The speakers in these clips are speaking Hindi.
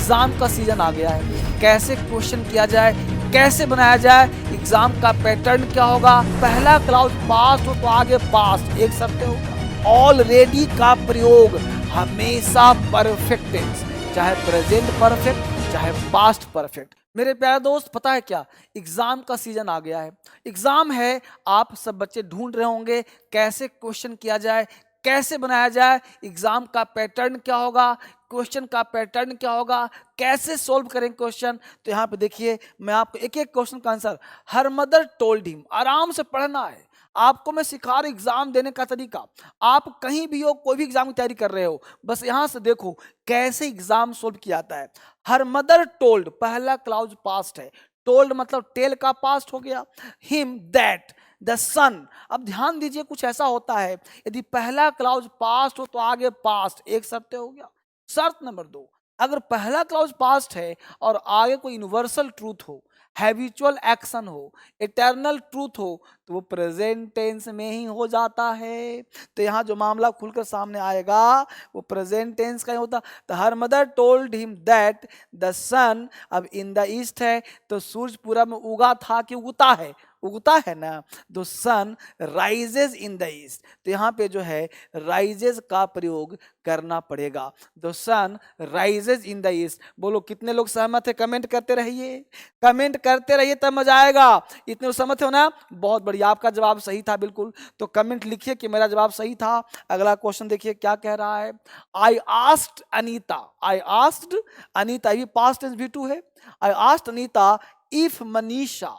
एग्जाम का सीजन आ गया है, कैसे क्वेश्चन किया जाए, कैसे बनाया जाए, एग्जाम का पैटर्न क्या होगा। पहला क्लाउज पास्ट हो तो आगे पास्ट एक शब्द होगा। ऑलरेडी का प्रयोग हमेशा परफेक्ट टेंस, चाहे प्रेजेंट परफेक्ट चाहे पास्ट परफेक्ट। मेरे प्यारे दोस्त, पता है क्या, एग्जाम का सीजन आ गया है, एग्जाम है, आप सब बच्चे ढूंढ रहे होंगे कैसे क्वेश्चन किया जाए, कैसे बनाया जाए, एग्जाम का पैटर्न क्या होगा, क्वेश्चन का पैटर्न क्या होगा, कैसे सोल्व करेंगे क्वेश्चन। तो यहाँ पे देखिए, मैं आपको एक एक क्वेश्चन का आंसर, हर मदर टोल्ड हिम, आराम से पढ़ना है आपको, मैं सिखा रहा एग्जाम देने का तरीका। आप कहीं भी हो, कोई भी एग्जाम की तैयारी कर रहे हो, बस यहां से देखो कैसे एग्जाम सोल्व किया जाता है। हर मदर टोल्ड, पहला क्लाउज पास्ट है, टोल्ड मतलब टेल का पास्ट हो गया, हिम दैट द सन। अब ध्यान दीजिए, कुछ ऐसा होता है, यदि पहला क्लाउज पास्ट हो तो आगे पास्ट एक शर्त हो गया। शर्त नंबर 2, अगर पहला क्लाउज पास्ट है और आगे कोई यूनिवर्सल ट्रूथ हो, हैबिचुअल एक्शन हो, इटर्नल ट्रूथ हो, तो वो प्रेजेंट टेंस में ही हो जाता है। तो यहाँ जो मामला खुलकर सामने आएगा वो प्रेजेंट टेंस का ही होता। तो हर mother told him that the son, अब इन द ईस्ट है तो सूरज पूरब में उगा था कि उगता है, उगता है ना। The sun rises in the east, तो यहाँ पे जो है राइजेज का प्रयोग करना पड़ेगा। The sun rises in the east. बोलो कितने लोग सहमत है, कमेंट करते रहिए, कमेंट करते रहिए तब मजा आएगा। इतने लोग सहमत हो ना, बहुत बढ़िया, आपका जवाब सही था बिल्कुल। तो कमेंट लिखिए कि मेरा जवाब सही था। अगला क्वेश्चन देखिए क्या कह रहा है। I asked Anita, I asked Anita, ये पास्ट टेंस भी टू है। I asked Anita if Manisha,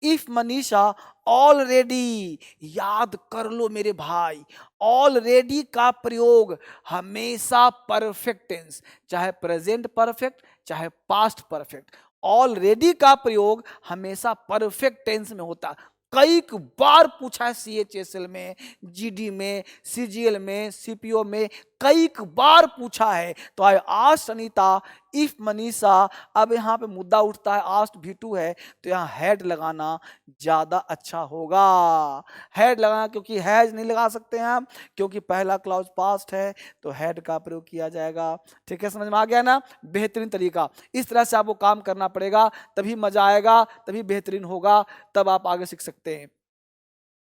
if Manisha already, याद कर लो मेरे भाई, ऑलरेडी का प्रयोग हमेशा परफेक्ट टेंस, चाहे प्रेजेंट परफेक्ट चाहे पास्ट परफेक्ट, ऑलरेडी का प्रयोग हमेशा परफेक्ट टेंस में होता। कई बार पूछा है CHSL में, GD में, CGL में, CPO में, कई बार पूछा है। तो I asked Anita if Manisha, अब यहाँ पे मुद्दा उठता है, आस्क्ड भी टू है तो यहाँ हैड लगाना ज्यादा अच्छा होगा, हैड लगाना, क्योंकि हैज नहीं लगा सकते हैं हम, क्योंकि पहला क्लाउज पास्ट है तो हैड का प्रयोग किया जाएगा। ठीक है, समझ में आ गया ना, बेहतरीन तरीका। इस तरह से आपको काम करना पड़ेगा, तभी मजा आएगा, तभी बेहतरीन होगा, तब आप आगे सीख सकते हैं।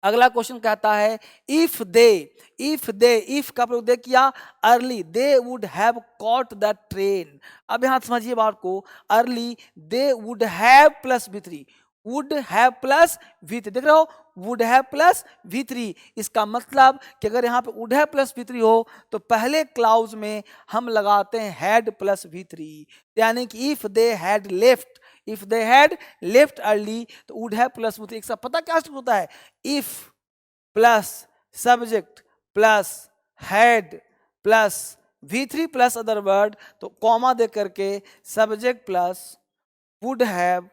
अगला क्वेश्चन कहता है if they, if they, if का प्रयोग दे किया, early they would have caught the train. अब यहां समझिए बात को, early they would have plus V3, would have plus V3, देख रहे हो, वुड हैव प्लस V3। इसका मतलब कि अगर यहाँ पे वुड हैव प्लस V3 हो तो पहले क्लाउज में हम लगाते हैं हैड प्लस V3, यानी कि if they had left, if they had left early तो वुड हैव प्लस V3। एक पता क्या होता है, if plus subject plus had plus V3 plus other word, तो कॉमा दे करके subject plus would have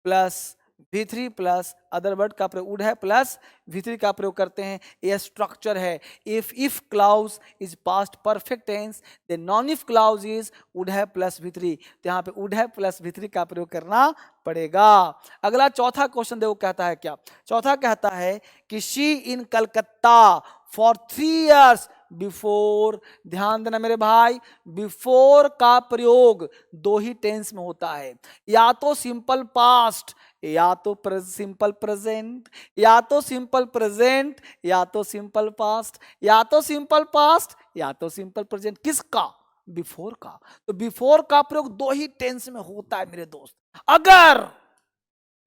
plus V3 plus other word का प्रयोग, वुड हैव प्लस V3 का प्रयोग करते हैं। यह स्ट्रक्चर है। If clause is past perfect tense, then non if clause is would have plus V3, तो यहाँ पे वुड हैव प्लस V3 का प्रयोग करना पड़ेगा। अगला चौथा क्वेश्चन देखो कहता है क्या, चौथा कहता है कि she in Calcutta for 3 years before. ध्यान देना मेरे भाई, बिफोर का प्रयोग दो ही टेंस में होता है, या तो सिंपल पास्ट या तो सिंपल प्रेजेंट, या तो सिंपल प्रेजेंट या तो सिंपल पास्ट, या तो सिंपल पास्ट या तो सिंपल प्रेजेंट। किसका, बिफोर का। तो बिफोर का प्रयोग दो ही टेंस में होता है मेरे दोस्त। अगर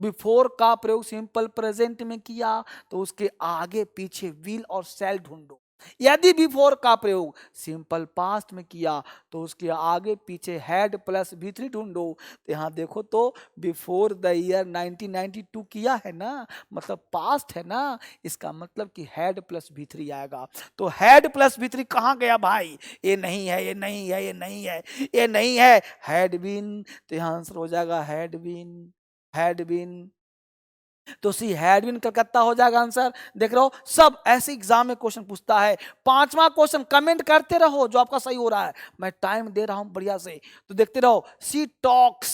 बिफोर का प्रयोग सिंपल प्रेजेंट में किया तो उसके आगे पीछे विल और शैल ढूंढो। यदि बिफोर का प्रयोग सिंपल पास्ट में किया तो उसके आगे पीछे हैड प्लस V3 ढूंढो। तो यहां देखो तो बिफोर द ईयर 1992 किया है ना, मतलब पास्ट है ना, इसका मतलब कि हैड प्लस V3 आएगा। तो हैड प्लस V3 कहां गया भाई, ये नहीं है, ये नहीं है, ये नहीं है, ये नहीं है, हैड बीन। तो यहां आंसर हो जाएगा हैड बीन, हैड बीन। तो सी हैड बीन कलकत्ता हो जाएगा आंसर। देख रहे हो, सब ऐसे एग्जाम में क्वेश्चन पूछता है। पांचवा क्वेश्चन, कमेंट करते रहो जो आपका सही हो रहा है, मैं टाइम दे रहा हूं बढ़िया से, तो देखते रहो। She talks,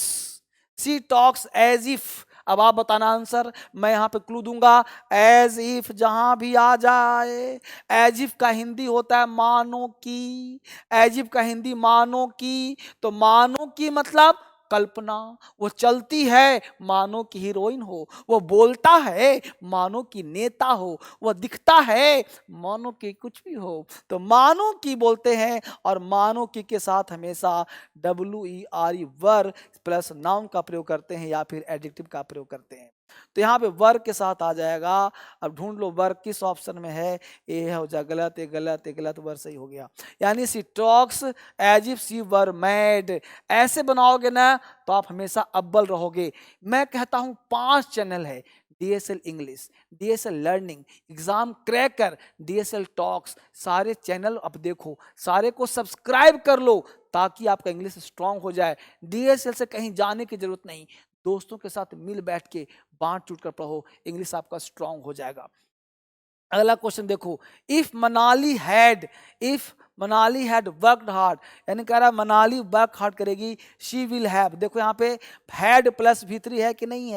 she talks as if, अब आप बताना आंसर, मैं यहाँ पे क्लू दूंगा। एज इफ जहां भी आ जाए, एज इफ का हिंदी होता है मानो की, एज इफ का हिंदी मानो की, तो मानो की मतलब कल्पना। वो चलती है मानो की हीरोइन हो, वो बोलता है मानो की नेता हो, वो दिखता है मानो की कुछ भी हो, तो मानो की बोलते हैं। और मानो की के साथ हमेशा WERE वर प्लस नाउन का प्रयोग करते हैं या फिर एडजेक्टिव का प्रयोग करते हैं। तो यहाँ पे वर्ग के साथ आ जाएगा। अब ढूंढ लो वर्ग किस ऑप्शन में है। ये हो जाए गलत, ये गलत, ये गलत, वर्ग सही हो गया। यानी she talks as if she were mad. ऐसे बनाओगे ना तो आप हमेशा अव्वल रहोगे। मैं कहता हूं 5 चैनल है, DSL English, DSL learning, exam cracker, DSL talks. सारे चैनल अब देखो, सारे को सब्सक्राइब कर लो ताकि आपका इंग्लिश स्ट्रांग हो जाए। DSL से कहीं जाने की जरूरत नहीं, दोस्तों के साथ मिल बैठ के बांट चूट कर पढ़ो, इंग्लिश आपका स्ट्रांग हो जाएगा। अगला क्वेश्चन देखो, if Manali had worked hard, यानी कह रहा मनाली वर्क हार्ड करेगी, शी विल हैव, देखो यहाँ पे हैड प्लस V3 है कि नहीं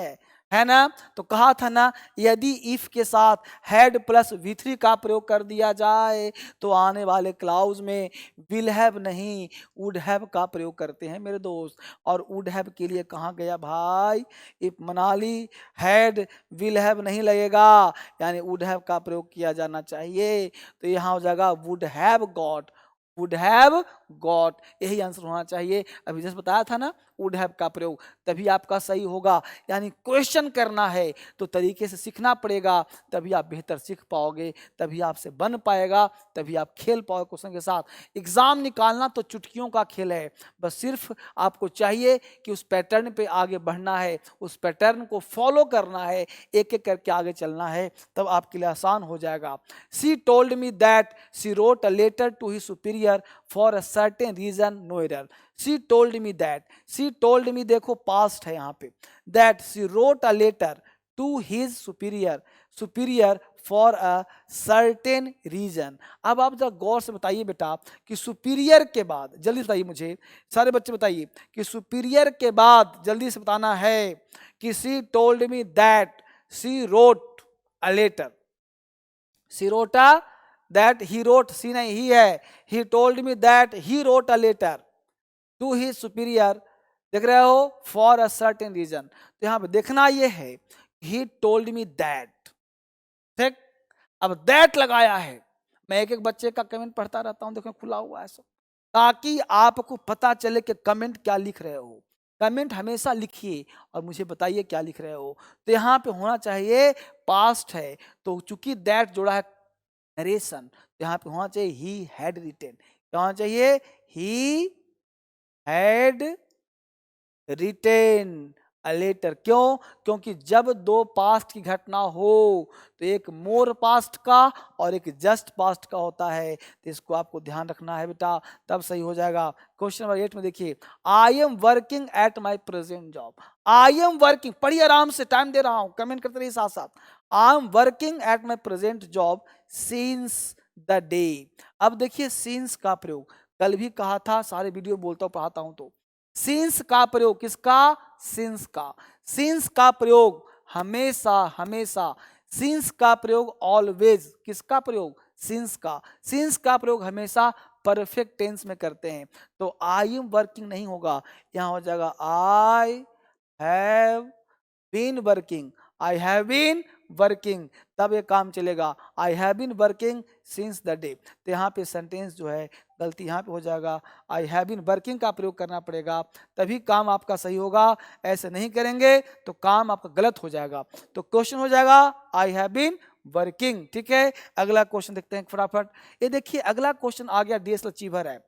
है ना। तो कहा था ना, यदि इफ के साथ हैड प्लस V3 का प्रयोग कर दिया जाए तो आने वाले क्लाउज में विल हैव नहीं वुड हैव का प्रयोग करते हैं मेरे दोस्त। और वुड हैव के लिए कहाँ गया भाई, if Manali had will have नहीं लगेगा, यानी वुड हैव का प्रयोग किया जाना चाहिए। तो यहाँ हो जाएगा would have got, would have got, यही आंसर होना चाहिए। अभी जैसे बताया था ना, वुड हैव का प्रयोग, तभी आपका सही होगा। यानी क्वेश्चन करना है तो तरीके से सीखना पड़ेगा, तभी आप बेहतर सीख पाओगे, तभी आपसे बन पाएगा, तभी आप खेल पाओगे क्वेश्चन के साथ। एग्जाम निकालना तो चुटकियों का खेल है, बस सिर्फ आपको चाहिए कि उस पैटर्न पे आगे बढ़ना है, उस पैटर्न को फॉलो करना है, एक एक करके आगे चलना है, तब आपके लिए आसान हो जाएगा। She told me that she wrote a letter to his superior for a certain reason, no error. She told me that, she told me देखो पास्ट है यहाँ पे, that she wrote a letter to his superior for a certain reason. अब आप जरा गौर से बताइए बेटा कि सुपीरियर के बाद, जल्दी बताइए मुझे सारे बच्चे बताइए कि सुपीरियर के बाद जल्दी से बताना है कि she told me that she wrote a letter, she wrote a that, he wrote, she नहीं ही है, he told me that he wrote a letter to his superior, देख रहे हो, फॉर अ सर्टेन रीजन। तो यहां पे देखना ये है, ही टोल्ड मी दैट, ठीक। अब दैट लगाया है, मैं एक एक बच्चे का कमेंट पढ़ता रहता हूं, देखो खुला हुआ है सब, ताकि आपको पता चले कि कमेंट क्या लिख रहे हो। कमेंट हमेशा लिखिए और मुझे बताइए क्या लिख रहे हो। तो यहाँ पे होना चाहिए पास्ट है, तो चूंकि दैट जोड़ा है नरेशन, तो यहाँ पे होना चाहिए ही हैड रिटेन, क्या होना चाहिए, he had written a letter. क्यों, क्योंकि जब दो पास्ट की घटना हो तो एक मोर पास्ट का और एक जस्ट पास्ट का होता है, तो इसको आपको ध्यान रखना है बेटा, तब सही हो जाएगा। क्वेश्चन नंबर 8 में देखिए, I am working at my present job, I am working, पढ़िए आराम से, टाइम दे रहा हूं, कमेंट करते रहिए साथ साथ। I am working at my present job since the day. अब देखिए सिंस का प्रयोग, कल भी कहा था, सारे वीडियो बोलता हूं पढ़ाता हूं, तो सिंस का प्रयोग किसका, सिंस का, सिंस का प्रयोग हमेशा हमेशा, सिंस का प्रयोग ऑलवेज, किसका प्रयोग, सिंस का, सिंस का प्रयोग हमेशा परफेक्ट टेंस में करते हैं। तो आई एम वर्किंग नहीं होगा, यहां हो जाएगा I have been working, I have been working, तब ये काम चलेगा, I have been working since the day. तो यहाँ पे सेंटेंस जो है गलती यहाँ पे हो जाएगा, आई हैव बीन वर्किंग का प्रयोग करना पड़ेगा, तभी काम आपका सही होगा, ऐसे नहीं करेंगे तो काम आपका गलत हो जाएगा। तो क्वेश्चन हो जाएगा आई हैव बीन वर्किंग, ठीक है। अगला क्वेश्चन देखते हैं फटाफट। ये देखिए अगला क्वेश्चन आ गया DSL अचीवर है।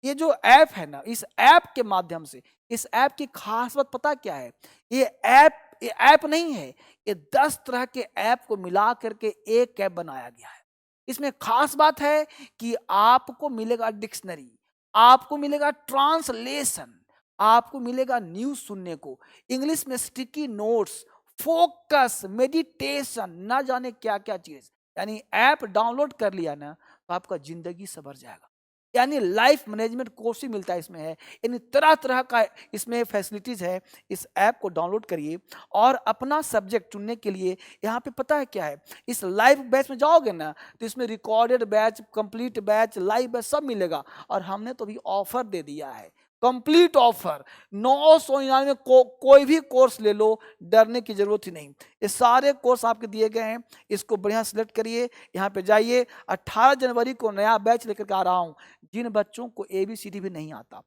ये जो ऐप है ना, इस ऐप के माध्यम से, इस ऐप की खास बात पता क्या है, ये ऐप नहीं है, ये 10 तरह के ऐप को मिला करके एक ऐप बनाया गया है। इसमें खास बात है कि आपको मिलेगा डिक्शनरी, आपको मिलेगा ट्रांसलेशन, आपको मिलेगा न्यूज सुनने को, इंग्लिश में स्टिकी नोट्स, फोकस, मेडिटेशन, ना जाने क्या क्या चीज। यानी ऐप डाउनलोड कर लिया ना तो आपका जिंदगी संवर जाएगा। यानी लाइफ मैनेजमेंट कोर्स ही मिलता है इसमें है, यानी तरह तरह का इसमें फैसिलिटीज़ है। इस ऐप को डाउनलोड करिए और अपना सब्जेक्ट चुनने के लिए यहाँ पे पता है क्या है, इस लाइव बैच में जाओगे ना तो इसमें recorded batch, complete batch, live batch सब मिलेगा। और हमने तो अभी ऑफर दे दिया है, कंप्लीट ऑफर 999 कोई भी कोर्स ले लो, डरने की जरूरत ही नहीं। ये सारे कोर्स आपके दिए गए हैं, इसको बढ़िया सिलेक्ट करिए, यहाँ पे जाइए। 18 जनवरी को नया बैच लेकर के आ रहा हूँ। जिन बच्चों को ABCD भी नहीं आता,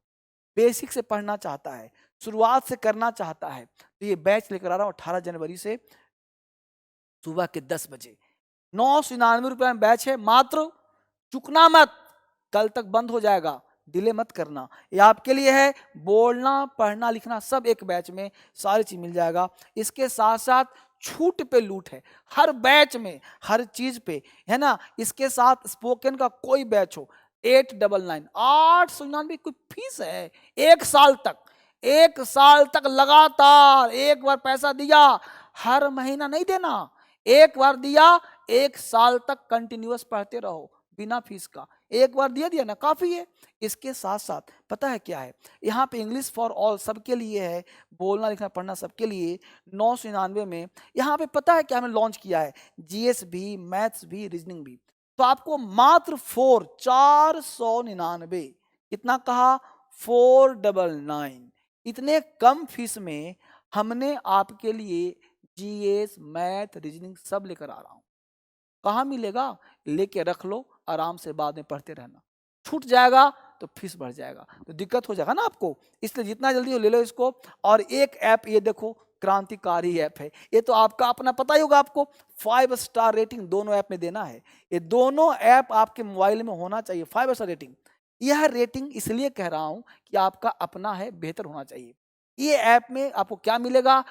बेसिक से पढ़ना चाहता है, शुरुआत से करना चाहता है, तो ये बैच लेकर आ रहा हूँ 18 जनवरी से सुबह के 10 बजे। 999 रुपये में बैच है मात्र, चुकना मत, कल तक बंद हो जाएगा, डिले मत करना। ये आपके लिए है, बोलना पढ़ना लिखना सब एक बैच में, सारी चीज मिल जाएगा। इसके साथ साथ छूट पे लूट है, हर बैच में हर चीज पे, है ना। इसके साथ स्पोकन का कोई बैच हो 899 899 कोई फीस है, 1 साल तक, 1 साल तक लगातार। एक बार पैसा दिया, हर महीना नहीं देना, एक बार दिया 1 साल तक कंटिन्यूअस पढ़ते रहो बिना फीस का। एक बार दिया ना, काफी है। इसके साथ साथ पता है क्या है, यहाँ पे इंग्लिश फॉर ऑल सबके लिए है, बोलना लिखना पढ़ना सबके लिए। 999 में यहाँ पे पता है क्या हमने लॉन्च किया है, GS भी, मैथ्स भी, रीजनिंग भी। तो आपको मात्र 499, कितना कहा, 499, इतने कम फीस में हमने आपके लिए GS, मैथ, रीजनिंग सब लेकर आ रहा हूँ। कहाँ मिलेगा, लेके रख लो, आराम से बाद में पढ़ते रहना। छूट जाएगा तो फीस बढ़ जाएगा, तो दिक्कत हो जाएगा ना आपको, इसलिए जितना जल्दी हो ले लो इसको। और एक ऐप ये देखो, क्रांतिकारी ऐप है, ये तो आपका अपना पता ही होगा आपको, 5 स्टार रेटिंग दोनों ऐप में देना है। ये दोनों ऐप आपके मोबाइल में होना चाहिए 5 स्टार रेटिंग। यह रेटिंग इसलिए कह रहा हूं कि आपका अपना है, बेहतर होना चाहिए। ये ऐप में आपको क्या मिलेगा,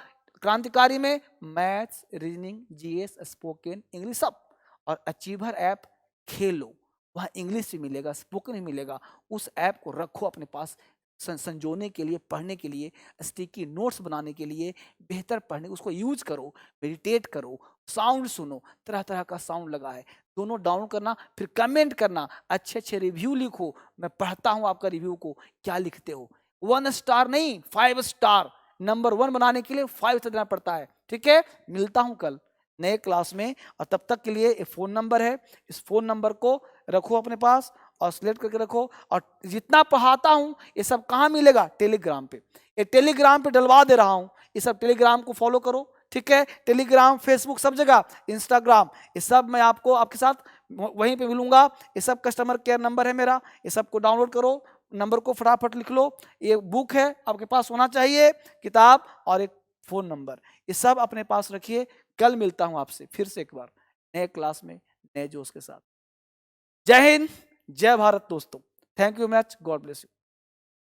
क्रांतिकारी में maths, reasoning, GS, spoken, English सब। और अचीवर ऐप खेलो, वहाँ इंग्लिश भी मिलेगा, स्पोकन भी मिलेगा। उस ऐप को रखो अपने पास, संजोने के लिए, पढ़ने के लिए, स्टिकी नोट्स बनाने के लिए, बेहतर पढ़ने, उसको यूज करो, मेडिटेट करो, साउंड सुनो, तरह तरह का साउंड लगा है, दोनों डाउनलोड करना, फिर कमेंट करना, अच्छे अच्छे रिव्यू लिखो। मैं पढ़ता हूँ आपका रिव्यू को, क्या लिखते हो। 1 स्टार नहीं, 5 स्टार। नंबर 1 बनाने के लिए 5 स्टार देना पड़ता है। ठीक है, मिलता हूँ कल नए क्लास में, और तब तक के लिए फ़ोन नंबर है, इस फ़ोन नंबर को रखो अपने पास और सिलेक्ट करके रखो। और जितना पढ़ाता हूँ ये सब कहाँ मिलेगा, टेलीग्राम पे। ये टेलीग्राम पे डलवा दे रहा हूँ, ये सब टेलीग्राम को फॉलो करो। ठीक है, टेलीग्राम, फेसबुक, सब जगह, इंस्टाग्राम, ये सब मैं आपको आपके साथ वहीं पे मिलूंगा। ये सब कस्टमर केयर नंबर है मेरा, ये सब को डाउनलोड करो, नंबर को फटाफट लिख लो। ये बुक है आपके पास होना चाहिए, किताब और एक फ़ोन नंबर, ये सब अपने पास रखिए। कल मिलता हूं आपसे फिर से एक बार नए क्लास में, नए जोश के साथ। जय हिंद, जय भारत दोस्तों। Thank you much, God bless you.